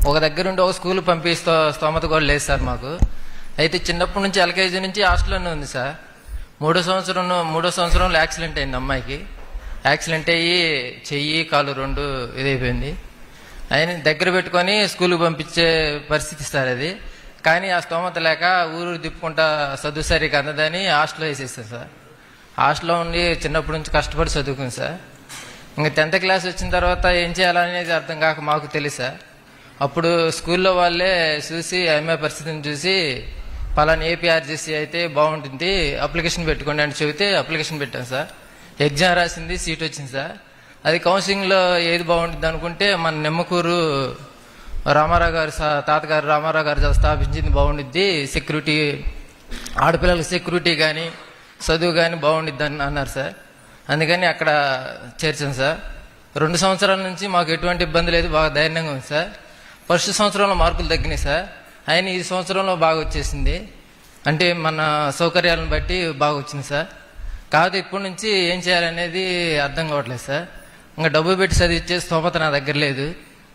ఒక దగ్గరుండి ఒక స్కూల్ పంపిస్తా స్తోమత కూడా లేదు సార్ మాకు. అయితే చిన్నప్పటి నుంచి ఎల్కేజీ నుంచి హాస్టల్లోనే ఉంది సార్. మూడో సంవత్సరంలో యాక్సిడెంట్ అయింది అమ్మాయికి. యాక్సిడెంట్ అయ్యి చెయ్యి కాలు రెండు ఇదైపోయింది. ఆయన దగ్గర పెట్టుకొని స్కూల్కి పంపించే పరిస్థితి సార్ అది. కానీ ఆ స్తోమత లేక ఊరు తిప్పుకుంటా చదువు సరిగా అందదని హాస్టల్లో వేసేస్తాను సార్. హాస్టల్లో ఉండి చిన్నప్పటి నుంచి కష్టపడి చదువుకుంది సార్. ఇంకా 10th క్లాస్ వచ్చిన తర్వాత ఏం చేయాలనేది అర్థం కాక మాకు తెలుసు సార్. అప్పుడు స్కూల్లో వాళ్ళే చూసి అమ్మాయి పరిస్థితిని చూసి పలానా ఏపీఆర్జీసీ అయితే బాగుంటుంది అప్లికేషన్ పెట్టుకోండి అని చెబితే అప్లికేషన్ పెట్టాను సార్. ఎగ్జామ్ రాసింది, సీట్ వచ్చింది సార్. అది కౌన్సిలింగ్లో ఏది బాగుంటుంది అనుకుంటే మన నిమ్మకూరు రామారావు గారు తాతగారు రామారావు గారు స్థాపించింది బాగుండిద్ది, సెక్యూరిటీ ఆడపిల్లలకు సెక్యూరిటీ కానీ చదువు కానీ బాగుండిద్ది అని అన్నారు సార్. అందుకని అక్కడ చేర్చాను సార్. 2 సంవత్సరాల నుంచి మాకు ఎటువంటి ఇబ్బంది లేదు, బాగా ధైర్యంగా ఉంది సార్. ఫస్ట్ సంవత్సరంలో మార్కులు తగ్గినాయి సార్. ఆయన ఈ సంవత్సరంలో బాగా వచ్చేసింది, అంటే మన సౌకర్యాలను బట్టి బాగా వచ్చింది సార్. కాదు ఇప్పటి నుంచి ఏం చేయాలనేది అర్థం కావట్లేదు సార్. ఇంకా డబ్బు పెట్టి చదివించే స్తోమత నా దగ్గర లేదు.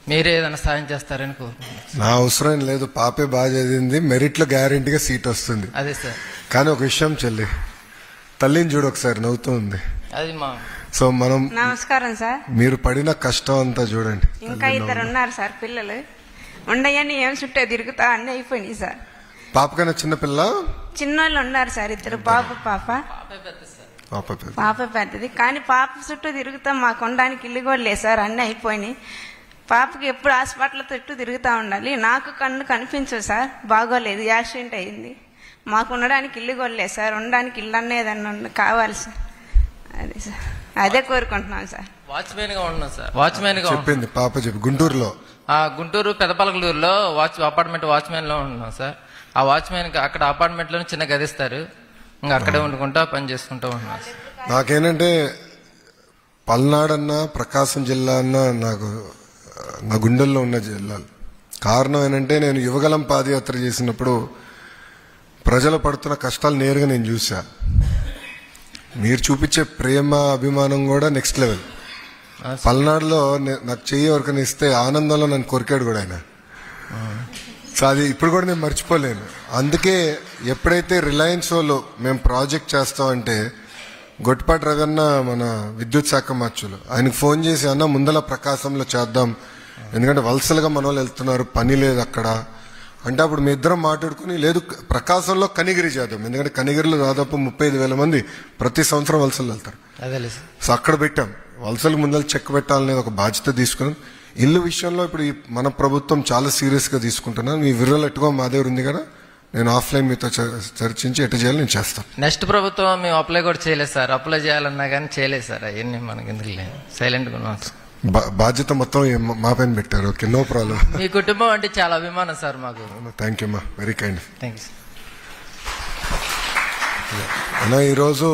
మీరే ఏదైనా సాయం చేస్తారని కోరుకుంటున్నాను. నా అవసరం లేదు, పాపే బాగా చదివింది, మెరిట్లో గ్యారెంటీగా సీట్ వస్తుంది. అదే సార్. కానీ ఒక విషయం చెల్లి, తల్లిని చూడు ఒకసారి నవ్వుతూ ఉంది. అది మా సో మనం నమస్కారం సార్. మీరు పడిన కష్టం అంతా చూడండి. ఇంకా 2 ఉన్నారు సార్ పిల్లలు. ఉండయని ఏం చుట్టే తిరుగుతా అన్నీ అయిపోయినాయి సార్. పాప కన్నా చిన్న పిల్ల, చిన్నోళ్ళు ఉన్నారు సార్, 2 బాబు పాప. పాప పెద్దది, కానీ పాప చుట్టూ తిరుగుతా మాకు ఉండడానికి ఇల్లు కూడా లేదు సార్, అన్నీ అయిపోయినాయి. పాపకి ఎప్పుడు హాస్పిటల్ చుట్టూ తిరుగుతూ ఉండాలి. నాకు కన్ను కనిపించవు సార్, బాగోలేదు, యాక్సిడెంట్ అయింది. మాకు ఉండడానికి ఇల్లు కూడా లేదు సార్, ఉండడానికి ఇల్లు అన్న ఏదన్నా కావాలి సార్. అదే సార్, అదే కోరుకుంటున్నాం సార్. వాచ్మెన్ గా ఉన్నాం సార్. వాచ్మెన్ గా చెప్పింది పాప చెప్పి గుంటూరులో, గుంటూరు పెదపలకలూరులో అపార్ట్మెంట్ వాచ్మెన్ లో ఉంటున్నాం సార్. ఆ వాచ్మెన్ అక్కడ అపార్ట్మెంట్ లో చిన్న గదిస్తారు, ఇంకా అక్కడే వండుకుంటా పని చేసుకుంటా ఉంటున్నాం సార్. నాకేంటంటే పల్నాడన్నా ప్రకాశం జిల్లా అన్నా నాకు నా గుండెల్లో ఉన్న జిల్లాలు. కారణం ఏంటంటే నేను యువగలం పాదయాత్ర చేసినప్పుడు ప్రజలు పడుతున్న కష్టాలు నేరుగా నేను చూసా. మీరు చూపించే ప్రేమ అభిమానం కూడా నెక్స్ట్ లెవెల్. పల్నాడులో నాకు చెయ్యి ఎవరికైనా ఇస్తే ఆనందంలో నన్ను కొరికాడు కూడా ఆయన. సో అది ఇప్పుడు కూడా నేను మర్చిపోలేను. అందుకే ఎప్పుడైతే రిలయన్స్ వాళ్ళు మేము ప్రాజెక్ట్ చేస్తామంటే గొట్టిపాటి రవన్న మన విద్యుత్ శాఖ మార్చులు ఆయనకు ఫోన్ చేసి అన్న ముందల ప్రకాశంలో చేద్దాం, ఎందుకంటే వలసలుగా మన వాళ్ళు వెళ్తున్నారు, పని లేదు అక్కడ అంటే, అప్పుడు మీ ఇద్దరం మాట్లాడుకుని లేదు ప్రకాశంలో కనిగిరి చేద్దాం, ఎందుకంటే కనిగిరిలో దాదాపు 35,000 మంది ప్రతి సంవత్సరం వలసలు వెళ్తారు. సో అక్కడ పెట్టాం. వలసలకు ముందర చెక్ పెట్టాలనేది ఒక బాధ్యత తీసుకున్నాం. ఇల్లు విషయంలో ఇప్పుడు మన ప్రభుత్వం చాలా సీరియస్ గా తీసుకుంటున్నాను. మీ వివరాలు ఎట్టుకో మా దగ్గర ఉంది కదా, నేను ఆఫ్లైన్ మీతో చర్చించి ఎటు చేయాలి నేను చేస్తాను. నెక్స్ట్ ప్రభుత్వం మేము అప్లై కూడా చేయలేదు సార్. అప్లై చేయాలన్నా కానీ చేయలేదు సార్. అవన్నీ మనకి ఎందుకు లేదు, సైలెంట్ గా ఉన్నాం. బాధ్యత మొత్తం మా పైన పెట్టారు. Okay, no problem. మీ కుటుంబం అంటే చాలా అభిమానం సార్ మాకు. థ్యాంక్ యూ అమ్మా, వెరీ కైండ్. థ్యాంక్ యూ అన్న. ఈరోజు